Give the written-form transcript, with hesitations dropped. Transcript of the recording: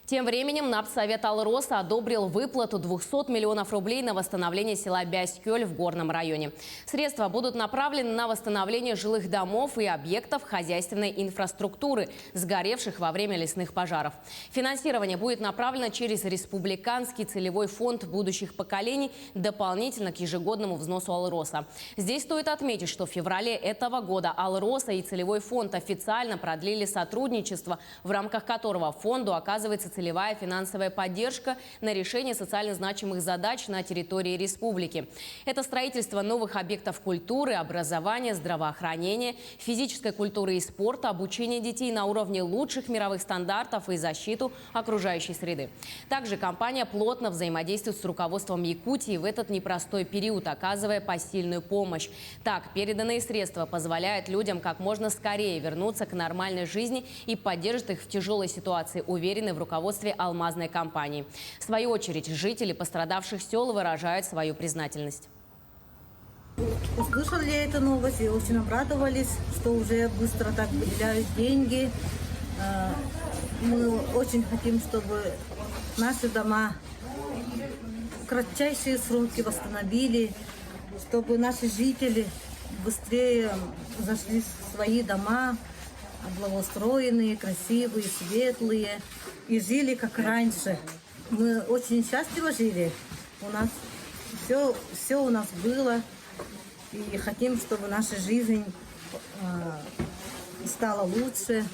Тем временем Напсовет Алроса одобрил выплату 200 миллионов рублей на восстановление села Бяскёль в горном районе. Средства будут направлены на восстановление жилых домов и объектов хозяйственной инфраструктуры, сгоревших во время лесных пожаров. Финансирование будет направлено через Республиканский целевой фонд будущих поколений дополнительно к ежегодному взносу Алроса. Здесь стоит отметить, что в феврале этого года Алроса и целевой фонд официально продлили сотрудничество, в рамках которого фонду оказывается целевая финансовая поддержка на решение социально значимых задач на территории республики. Это строительство новых объектов культуры, образования, здравоохранения, физической культуры и спорта, обучение детей на уровне лучших мировых стандартов и защиту окружающей среды. Также компания плотно взаимодействует с руководством Якутии в этот непростой период, оказывая посильную помощь. Так, переданные средства позволяют людям как можно скорее вернуться к нормальной жизни и поддержат их в тяжелой ситуации, уверены в руководстве алмазной компании. В свою очередь, жители пострадавших сел выражают свою признательность. Услышали эту новость и очень обрадовались, что уже быстро так выделяют деньги. Мы очень хотим, чтобы наши дома в кратчайшие сроки восстановили, чтобы наши жители быстрее зашли в свои дома, благоустроенные, красивые, светлые, и жили как раньше. Мы очень счастливо жили. У нас все у нас было. И хотим, чтобы наша жизнь стала лучше.